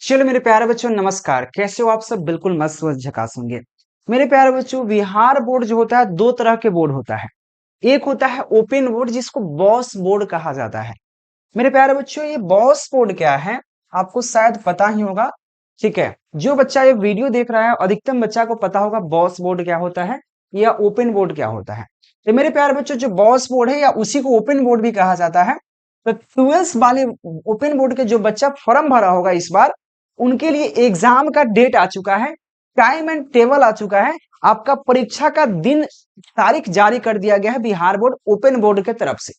चलो मेरे प्यारे बच्चों नमस्कार। कैसे हो आप सब? बिल्कुल मस्त मस्त झकास होंगे। मेरे प्यारे बच्चों, बिहार बोर्ड जो होता है दो तरह के बोर्ड होता है। एक होता है ओपन बोर्ड जिसको बॉस बोर्ड कहा जाता है। मेरे प्यारे बच्चों, ये बॉस बोर्ड क्या है आपको शायद पता ही होगा। ठीक है, जो बच्चा ये वीडियो देख रहा है अधिकतम बच्चा को पता होगा बॉस बोर्ड क्या होता है या ओपन बोर्ड क्या होता है। तो मेरे प्यारे बच्चों, जो बॉस बोर्ड है या उसी को ओपन बोर्ड भी कहा जाता है। तो 12th वाले ओपन बोर्ड के जो बच्चा फॉर्म भरा होगा इस बार, उनके लिए एग्जाम का डेट आ चुका है, टाइम एंड टेबल आ चुका है, आपका परीक्षा का दिन तारीख जारी कर दिया गया है बिहार बोर्ड ओपन बोर्ड के तरफ से।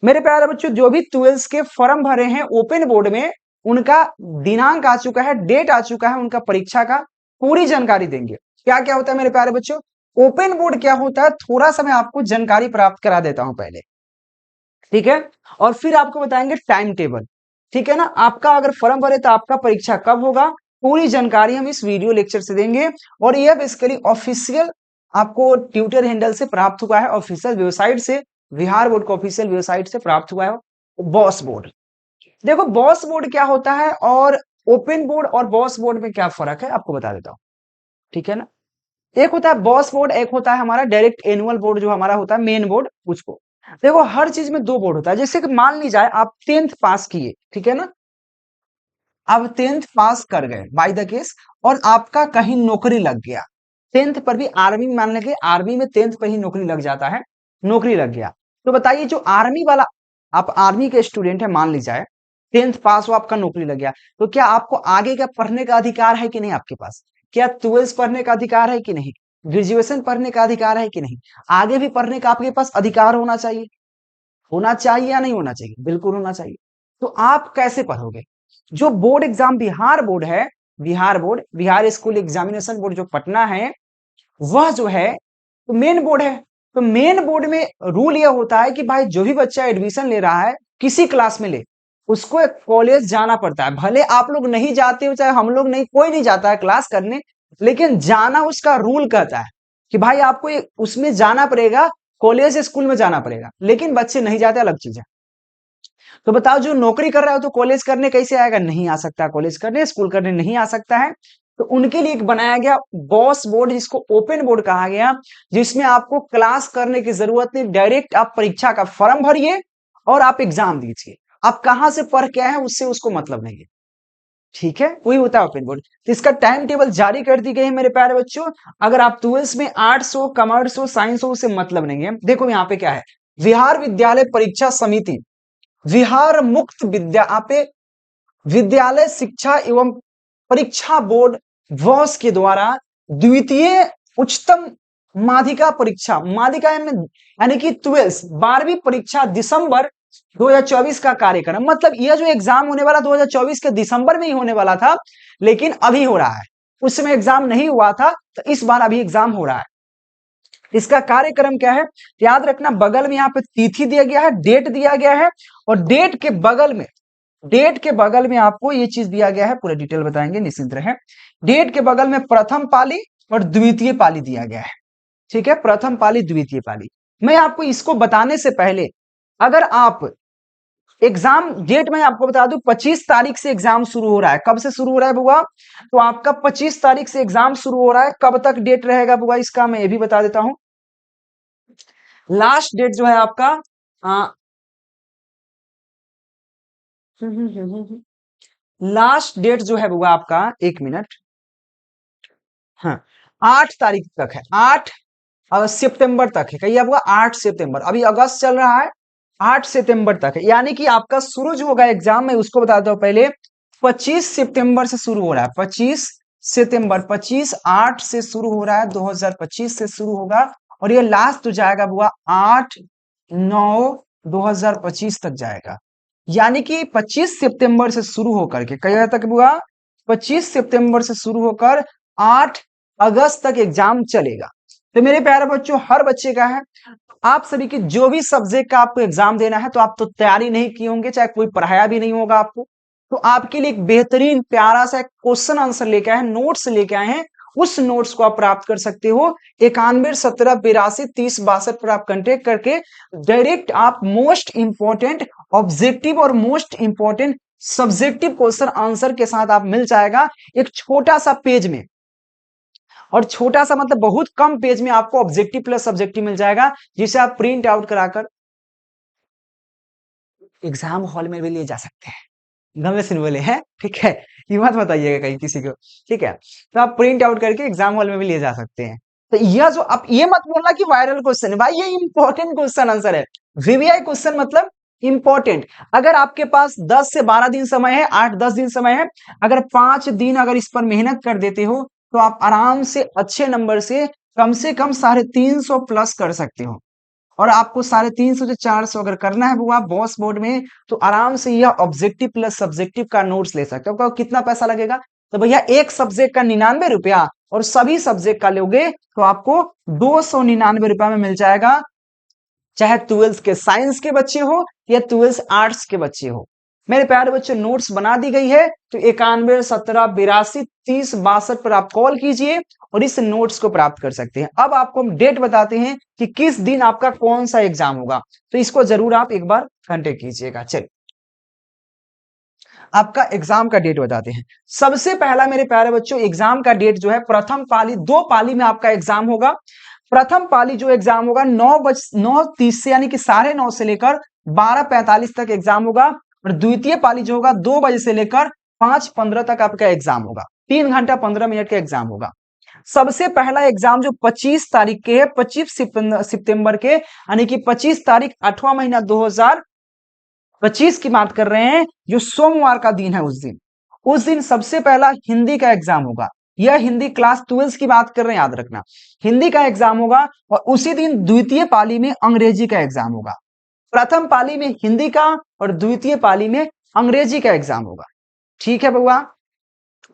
मेरे प्यारे बच्चों, जो भी 12th के फॉर्म भरे हैं ओपन बोर्ड में, उनका दिनांक आ चुका है, डेट आ चुका है, उनका परीक्षा का पूरी जानकारी देंगे। क्या क्या होता है मेरे प्यारे बच्चों, ओपन बोर्ड क्या होता है, थोड़ा सा मैं आपको जानकारी प्राप्त करा देता हूं पहले। ठीक है, और फिर आपको बताएंगे टाइम टेबल। ठीक है ना, आपका अगर फॉर्म भरे तो आपका परीक्षा कब होगा, पूरी जानकारी हम इस वीडियो लेक्चर से देंगे। और यह बेसिकली ऑफिशियल आपको ट्विटर हैंडल से प्राप्त हुआ है, ऑफिशियल वेबसाइट से, बिहार बोर्ड को ऑफिशियल वेबसाइट से प्राप्त हुआ है बॉस बोर्ड। देखो बॉस बोर्ड क्या होता है और ओपन बोर्ड और बॉस बोर्ड में क्या फर्क है आपको बता देता हूं। ठीक है ना, एक होता है बॉस बोर्ड, एक होता है हमारा डायरेक्ट एनुअल बोर्ड जो हमारा होता है मेन बोर्ड उसको। देखो हर चीज में दो बोर्ड होता है। जैसे कि मान ली जाए आप 10th पास किए, ठीक है ना, आप 10th पास कर गए बाय द केस, और आपका कहीं नौकरी लग गया। 10th पर भी आर्मी में मान लेंगे, आर्मी में 10th पर ही नौकरी लग जाता है, नौकरी लग गया। तो बताइए जो आर्मी वाला, आप आर्मी के स्टूडेंट है मान ली जाए, 10th पास हो, आपका नौकरी लग गया, तो क्या आपको आगे का पढ़ने का अधिकार है कि नहीं आपके पास? क्या 12th पढ़ने का अधिकार है कि नहीं? ग्रेजुएशन पढ़ने का अधिकार है कि नहीं? आगे भी पढ़ने का आपके पास अधिकार होना चाहिए। होना चाहिए या नहीं होना चाहिए? बिल्कुल होना चाहिए। तो आप कैसे पढ़ोगे? जो बोर्ड एग्जाम बिहार बोर्ड है, Bihar board, Bihar school examination board जो पटना है, वह जो है तो मेन बोर्ड है। तो मेन बोर्ड में रूल यह होता है कि भाई जो भी बच्चा एडमिशन ले रहा है किसी क्लास में ले, उसको एक कॉलेज जाना पड़ता है। भले आप लोग नहीं जाते हो, चाहे हम लोग नहीं, कोई नहीं जाता है क्लास करने, लेकिन जाना उसका रूल कहता है कि भाई आपको उसमें जाना पड़ेगा, कॉलेज स्कूल में जाना पड़ेगा। लेकिन बच्चे नहीं जाते, अलग चीज है। तो बताओ जो नौकरी कर रहा है तो कॉलेज करने कैसे आएगा? नहीं आ सकता, कॉलेज करने स्कूल करने नहीं आ सकता है। तो उनके लिए एक बनाया गया बॉस बोर्ड जिसको ओपन बोर्ड कहा गया, जिसमें आपको क्लास करने की जरूरत नहीं, डायरेक्ट आप परीक्षा का फॉर्म भरिए और आप एग्जाम दीजिए। आप कहां से पढ़ के आए हैं उससे उसको मतलब नहीं है। ठीक है, वही होता है ओपन बोर्ड। तो इसका टाइम टेबल जारी कर दी गई है मेरे प्यारे बच्चों। अगर आप 12th में आर्ट्स हो, कॉमर्स हो, साइंस हो, उससे मतलब नहीं है। देखो यहाँ पे क्या है, बिहार विद्यालय परीक्षा समिति, बिहार मुक्त विद्यालय शिक्षा एवं परीक्षा बोर्ड वॉस के द्वारा द्वितीय उच्चतम माध्यिका परीक्षा, माध्यिका यानी कि 12वीं परीक्षा दिसंबर 2024 का कार्यक्रम, मतलब यह जो एग्जाम होने वाला 2024 के दिसंबर में ही होने वाला था, लेकिन अभी हो रहा है। उस समय एग्जाम नहीं हुआ था, तो इस बार अभी एग्जाम हो रहा है। इसका कार्यक्रम क्या है याद रखना, बगल में यहाँ पे तिथि दिया गया है, डेट दिया गया है, और डेट के बगल में आपको ये चीज दिया गया है, पूरा डिटेल बताएंगे, निश्चिंत रहे। डेट के बगल में प्रथम पाली और द्वितीय पाली दिया गया है। ठीक है, प्रथम पाली द्वितीय पाली। मैं आपको इसको बताने से पहले, अगर आप एग्जाम डेट में आपको बता दूं, 25 तारीख से एग्जाम शुरू हो रहा है। कब से शुरू हो रहा है बुआ? तो आपका 25 तारीख से एग्जाम शुरू हो रहा है। कब तक डेट रहेगा बुआ इसका, मैं ये भी बता देता हूं। लास्ट डेट जो है आपका लास्ट डेट जो है बुआ आपका, एक मिनट, हाँ, 8 तारीख तक है। 8 सितंबर तक है। कहिए बुआ 8 सितंबर, अभी अगस्त चल रहा है, 8 सितंबर तक है। यानी कि आपका शुरू जो होगा एग्जाम में, उसको बताता हूं पहले, 25 सितंबर से शुरू हो रहा है। 25 सितंबर, 25/8 से शुरू हो रहा है, 2025 से शुरू होगा, और ये लास्ट तो जाएगा बुआ 8/9/2025 तक जाएगा। यानी कि 25 सितंबर से शुरू होकर के कई तक बुआ, 25 सितंबर से शुरू होकर 8 अगस्त तक एग्जाम चलेगा। तो मेरे प्यारे बच्चों, हर बच्चे का है, आप सभी के जो भी सब्जेक्ट का आपको एग्जाम देना है, तो आप तो तैयारी नहीं किए होंगे, चाहे कोई पढ़ाया भी नहीं होगा आपको, तो आपके लिए एक बेहतरीन प्यारा सा क्वेश्चन आंसर लेके आए हैं, नोट्स लेके आए हैं। उस नोट्स को आप प्राप्त कर सकते हो 91 17 82 30 62 पर आप कांटेक्ट करके डायरेक्ट आप मोस्ट इंपॉर्टेंट ऑब्जेक्टिव और most important subjective question answer के साथ आप मिल जाएगा एक छोटा सा पेज में, और छोटा सा मतलब बहुत कम पेज में आपको ऑब्जेक्टिव प्लस सब्जेक्टिव मिल जाएगा, जिसे आप प्रिंट आउट कराकर एग्जाम हॉल में भी ले जा सकते हैं। गमे से बोले हैं, ठीक है, ये मत बताइएगा कहीं किसी को, ठीक है। तो आप प्रिंट आउट करके एग्जाम हॉल में भी ले जा सकते हैं। तो यह जो आप ये मत बोलना कि वायरल क्वेश्चन है भाई, ये इंपॉर्टेंट क्वेश्चन आंसर है। वीवीआई क्वेश्चन मतलब इंपॉर्टेंट। अगर आपके पास 10 से 12 दिन समय है, 8-10 दिन समय है, अगर 5 दिन अगर इस पर मेहनत कर देते हो तो आप आराम से अच्छे नंबर से कम 350 प्लस कर सकते हो। और आपको 350 से 400 अगर करना है वो आप बॉस बोर्ड में, तो आराम से यह ऑब्जेक्टिव प्लस सब्जेक्टिव का नोट्स ले सकते हो। तो कितना पैसा लगेगा? तो भैया एक सब्जेक्ट का 99 रुपया, और सभी सब्जेक्ट का लोगे तो आपको 299 रुपया में मिल जाएगा, चाहे 12th के साइंस के बच्चे हो या 12th आर्ट्स के बच्चे हो। मेरे प्यारे बच्चों, नोट्स बना दी गई है, तो 91 17 82 30 62 पर आप कॉल कीजिए और इस नोट्स को प्राप्त कर सकते हैं। अब आपको हम डेट बताते हैं कि किस दिन आपका कौन सा एग्जाम होगा, तो इसको जरूर आप एक बार कांटेक्ट कीजिएगा। चलिए आपका एग्जाम का डेट बताते हैं। सबसे पहला मेरे प्यारे बच्चों, एग्जाम का डेट जो है, प्रथम पाली, 2 पाली में आपका एग्जाम होगा। प्रथम पाली जो एग्जाम होगा 9:30 से, यानी कि 9:30 से लेकर 12:45 तक एग्जाम होगा, और द्वितीय पाली जो होगा 2 बजे से लेकर 5:15 तक आपका एग्जाम होगा। 3 घंटा 15 मिनट का एग्जाम होगा। सबसे पहला एग्जाम जो 25 तारीख के है, 25 सितंबर के, यानी कि 25 तारीख 8वां महीना 2025 की बात कर रहे हैं, जो सोमवार का दिन है, उस दिन सबसे पहला हिंदी का एग्जाम होगा। यह हिंदी क्लास 12 की बात कर रहे हैं, याद रखना, हिंदी का एग्जाम होगा। और उसी दिन द्वितीय पाली में अंग्रेजी का एग्जाम होगा। प्रथम पाली में हिंदी का और द्वितीय पाली में अंग्रेजी का एग्जाम होगा। ठीक है बउआ,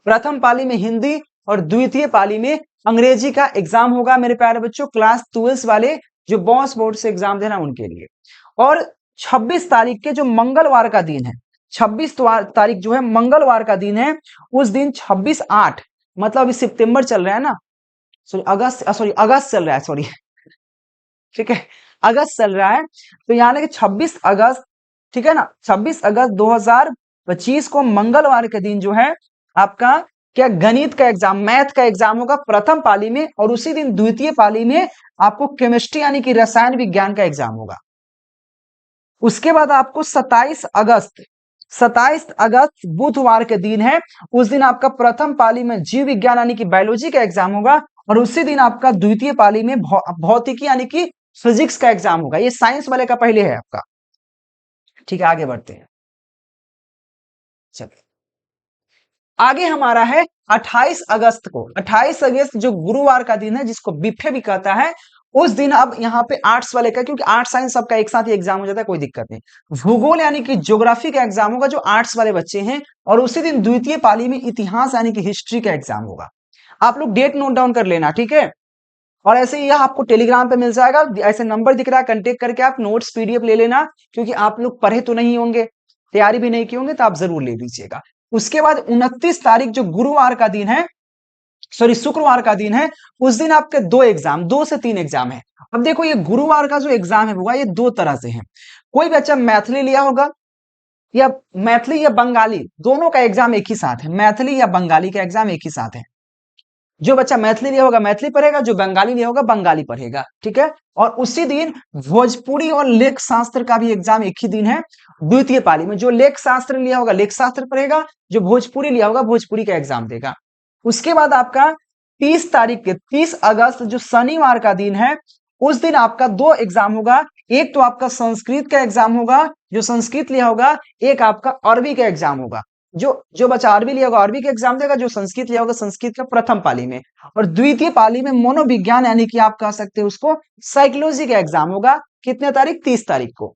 प्रथम पाली में हिंदी और द्वितीय पाली में अंग्रेजी का एग्जाम होगा मेरे प्यारे बच्चों, क्लास 12 वाले जो बॉस बोर्ड से एग्जाम देना उनके लिए। और 26 तारीख के जो मंगलवार का दिन है, 26 तारीख जो है मंगलवार का दिन है, उस दिन 26/8, मतलब अभी सितंबर चल रहा है ना, अगस्त चल रहा है, सॉरी, ठीक है, अगस्त चल रहा है। तो यानी कि 26 अगस्त, ठीक है ना, 26 अगस्त 2025 को मंगलवार के दिन जो है आपका क्या गणित का एग्जाम, मैथ का एग्जाम होगा प्रथम पाली में, और उसी दिन द्वितीय पाली में आपको केमिस्ट्री यानी कि रसायन विज्ञान का एग्जाम होगा। उसके बाद आपको 27 अगस्त बुधवार के दिन है, उस दिन आपका प्रथम पाली में जीव विज्ञान यानी कि बायोलॉजी का एग्जाम होगा, और उसी दिन आपका द्वितीय पाली में भौतिकी यानी कि फिजिक्स का एग्जाम होगा। ये साइंस वाले का पहले है आपका। ठीक है, आगे बढ़ते हैं। चलिए आगे हमारा है 28 अगस्त को। 28 अगस्त जो गुरुवार का दिन है, जिसको बिफे भी कहता है, उस दिन अब यहाँ पे आर्ट्स वाले का, क्योंकि आर्ट्स साइंस सबका एक साथ ही एग्जाम हो जाता है, कोई दिक्कत नहीं, भूगोल यानी कि ज्योग्राफी का एग्जाम होगा जो आर्ट्स वाले बच्चे हैं, और उसी दिन द्वितीय पाली में इतिहास यानी कि हिस्ट्री का एग्जाम होगा। आप लोग डेट नोट डाउन कर लेना, ठीक है। और ऐसे ही यह आपको टेलीग्राम पे मिल जाएगा, ऐसे नंबर दिख रहा है, कांटेक्ट करके आप नोट्स पीडीएफ ले लेना, क्योंकि आप लोग पढ़े तो नहीं होंगे, तैयारी भी नहीं की होंगे, तो आप जरूर ले लीजिएगा। उसके बाद 29 तारीख जो गुरुवार का दिन है, सॉरी शुक्रवार का दिन है, उस दिन आपके 2 से 3 एग्जाम है। अब देखो ये गुरुवार का जो एग्जाम है वो ये 2 तरह से है। कोई बच्चा मैथिली लिया होगा, या मैथिली या बंगाली, दोनों का एग्जाम एक ही साथ है, मैथिली या बंगाली का एग्जाम एक ही साथ है। जो बच्चा मैथिली लिया होगा मैथिली पढ़ेगा, जो बंगाली लिया होगा बंगाली पढ़ेगा, ठीक है। और उसी दिन भोजपुरी और लेख शास्त्र का भी एग्जाम एक ही दिन है, द्वितीय पाली में। जो लेख शास्त्र लिया होगा लेख शास्त्र पढ़ेगा, जो भोजपुरी लिया होगा भोजपुरी का एग्जाम देगा। उसके बाद आपका 30 तारीख के 30 अगस्त जो शनिवार का दिन है, उस दिन आपका 2 एग्जाम होगा। एक तो आपका संस्कृत का एग्जाम होगा, जो संस्कृत लिया होगा, एक आपका अरबी का एग्जाम होगा। जो बच्चा अरबी लिया होगा अरबी का एग्जाम देगा, जो संस्कृत लिया होगा संस्कृत का प्रथम पाली में। और द्वितीय पाली में मनोविज्ञान यानी कि आप कह सकते हैं उसको साइकोलॉजी का एग्जाम होगा। कितने तारीख? 30 तारीख को।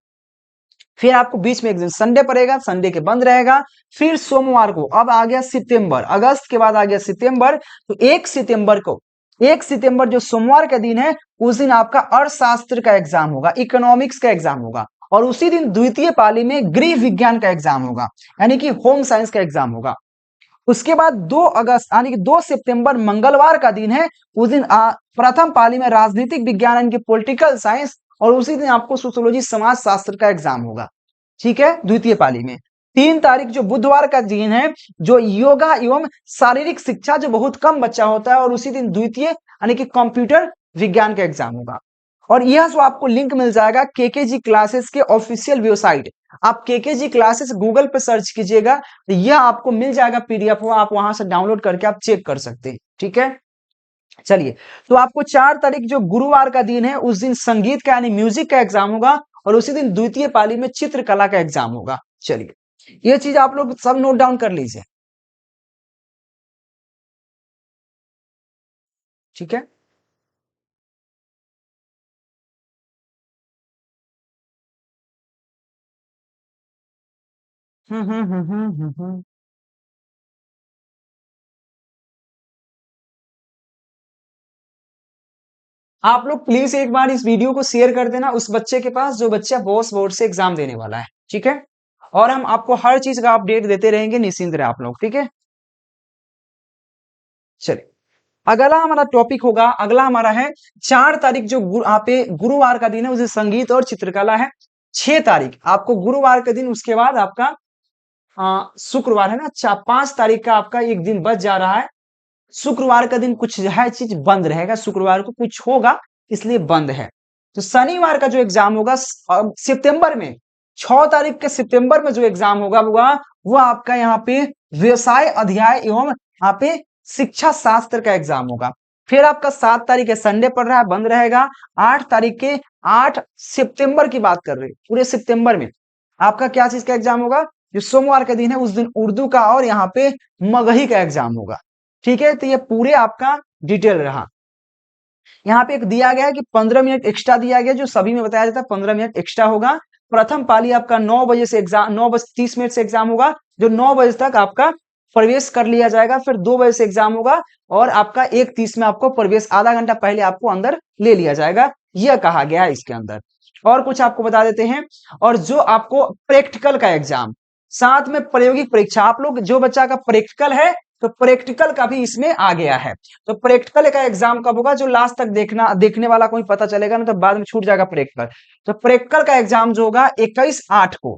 फिर आपको बीच में एक दिन संडे पड़ेगा, संडे के बंद रहेगा। फिर सोमवार को, अब आ गया सितंबर, अगस्त के बाद आ गया सितंबर, तो 1 सितंबर जो सोमवार का दिन है, उस दिन आपका अर्थशास्त्र का एग्जाम होगा, इकोनॉमिक्स का एग्जाम होगा। और उसी दिन द्वितीय पाली में गृह विज्ञान का एग्जाम होगा, यानी कि होम साइंस का एग्जाम होगा। उसके बाद 2 अगस्त यानी कि 2 सितंबर मंगलवार का दिन है, उस दिन प्रथम पाली में राजनीतिक विज्ञान यानी कि पॉलिटिकल साइंस, और उसी दिन आपको सोशियोलॉजी समाज शास्त्र का एग्जाम होगा, ठीक है, द्वितीय पाली में। 3 तारीख जो बुधवार का दिन है, जो योगा एवं शारीरिक शिक्षा, जो बहुत कम बच्चा होता है, और उसी दिन द्वितीय यानी कि कंप्यूटर विज्ञान का एग्जाम होगा। और यह जो आपको लिंक मिल जाएगा केकेजी क्लासेस के ऑफिशियल वेबसाइट, आप केकेजी क्लासेस गूगल पे सर्च कीजिएगा तो यह आपको मिल जाएगा पीडीएफ, वो आप वहां से डाउनलोड करके आप चेक कर सकते हैं। ठीक है, चलिए, तो आपको 4 तारीख जो गुरुवार का दिन है, उस दिन संगीत का यानी म्यूजिक का एग्जाम होगा, और उसी दिन द्वितीय पाली में चित्रकला का एग्जाम होगा। चलिए, ये चीज आप लोग सब नोट डाउन कर लीजिए। ठीक है, हम्म। आप लोग प्लीज एक बार इस वीडियो को शेयर कर देना उस बच्चे के पास जो बच्चा बॉस बोर्ड से एग्जाम देने वाला है। ठीक है, और हम आपको हर चीज का अपडेट देते रहेंगे, निश्चिंत रहे आप लोग। ठीक है, चलिए, अगला हमारा टॉपिक होगा, अगला हमारा है 4 तारीख जो यहाँ पे गुरुवार का दिन है, उसे संगीत और चित्रकला है। 6 तारीख आपको गुरुवार का दिन, उसके बाद आपका शुक्रवार है ना। अच्छा, 5 तारीख का आपका एक दिन बच जा रहा है। शुक्रवार का दिन कुछ है चीज बंद रहेगा, शुक्रवार को कुछ होगा इसलिए बंद है। तो शनिवार का जो एग्जाम होगा सितंबर में, 6 तारीख के सितंबर में जो एग्जाम होगा वो आपका यहाँ पे व्यवसाय अध्याय एवं यहाँ पे शिक्षा शास्त्र का एग्जाम होगा। फिर आपका 7 तारीख है, संडे पड़ रहा है, बंद रहेगा। 8 तारीख के, 8 सितंबर की बात कर रहे हैं, पूरे सितंबर में आपका क्या चीज का एग्जाम होगा, जो सोमवार का दिन है, उस दिन उर्दू का और यहाँ पे मगही का एग्जाम होगा। ठीक है, तो ये पूरे आपका डिटेल रहा। यहाँ पे एक दिया गया है कि 15 मिनट एक्स्ट्रा दिया गया, जो सभी में बताया जाता है 15 मिनट एक्स्ट्रा होगा। प्रथम पाली आपका 9 बजे से एग्जाम, 9:30 से एग्जाम होगा, जो 9 बजे तक आपका प्रवेश कर लिया जाएगा। फिर 2 बजे से एग्जाम होगा, और आपका 1:30 में आपको प्रवेश, आधा घंटा पहले आपको अंदर ले लिया जाएगा, यह कहा गया है इसके अंदर। और कुछ आपको बता देते हैं, और जो आपको प्रैक्टिकल का एग्जाम, साथ में प्रायोगिक परीक्षा, आप लोग जो बच्चा का प्रैक्टिकल है तो प्रैक्टिकल का भी इसमें आ गया है। तो प्रैक्टिकल का एग्जाम कब होगा, जो लास्ट तक देखने वाला कोई पता चलेगा ना, तो बाद में छूट जाएगा प्रैक्टिकल। तो प्रैक्टिकल का एग्जाम जो होगा 21/8 को,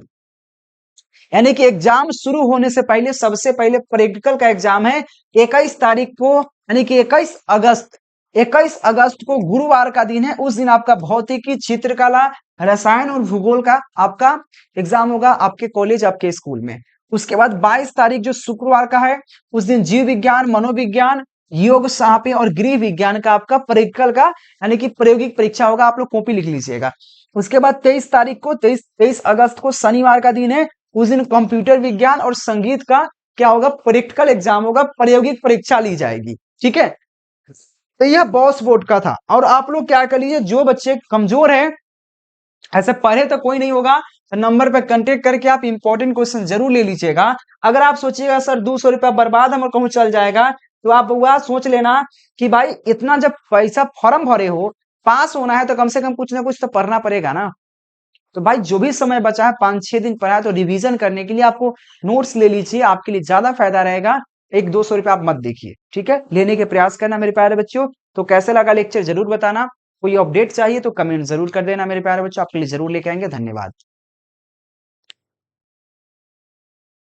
यानी कि एग्जाम शुरू होने से पहले सबसे पहले प्रैक्टिकल का एग्जाम है 21 तारीख को, यानी कि 21 अगस्त, 21 अगस्त को गुरुवार का दिन है। उस दिन आपका भौतिकी, चित्रकला, रसायन और भूगोल का आपका एग्जाम होगा आपके कॉलेज, आपके स्कूल में। उसके बाद 22 तारीख जो शुक्रवार का है, उस दिन जीव विज्ञान, मनोविज्ञान, योग सापे और गृह विज्ञान का आपका प्रैक्टिकल का यानी कि प्रायोगिक परीक्षा होगा। आप लोग कॉपी लिख लीजिएगा। उसके बाद 23 तारीख को, 23 अगस्त को शनिवार का दिन है, उस दिन कंप्यूटर विज्ञान और संगीत का क्या होगा, प्रैक्टिकल एग्जाम होगा, प्रायोगिक परीक्षा ली जाएगी। ठीक है, तो यह बॉस बोर्ड का था। और आप लोग क्या कर लीजिए, जो बच्चे कमजोर हैं, ऐसे पढ़े तो कोई नहीं होगा, तो नंबर पे कांटेक्ट करके आप इंपॉर्टेंट क्वेश्चन जरूर ले लीजिएगा। अगर आप सोचिएगा सर 200 रुपया बर्बाद हम कहूँ चल जाएगा, तो आप वह सोच लेना कि भाई इतना जब पैसा फॉर्म भरे हो, पास होना है तो कम से कम कुछ ना कुछ तो पढ़ना पड़ेगा ना। तो भाई जो भी समय बचा है, 5-6 दिन पड़ा है, तो रिवीजन करने के लिए आपको नोट्स ले लीजिए, आपके लिए ज्यादा फायदा रहेगा। 100-200 रुपया आप मत देखिए। ठीक है, लेने के प्रयास करना मेरे प्यारे बच्चों। तो कैसे लगा लेक्चर जरूर बताना, कोई अपडेट चाहिए तो कमेंट जरूर कर देना मेरे प्यारे बच्चों, आपके लिए जरूर लेके आएंगे। धन्यवाद।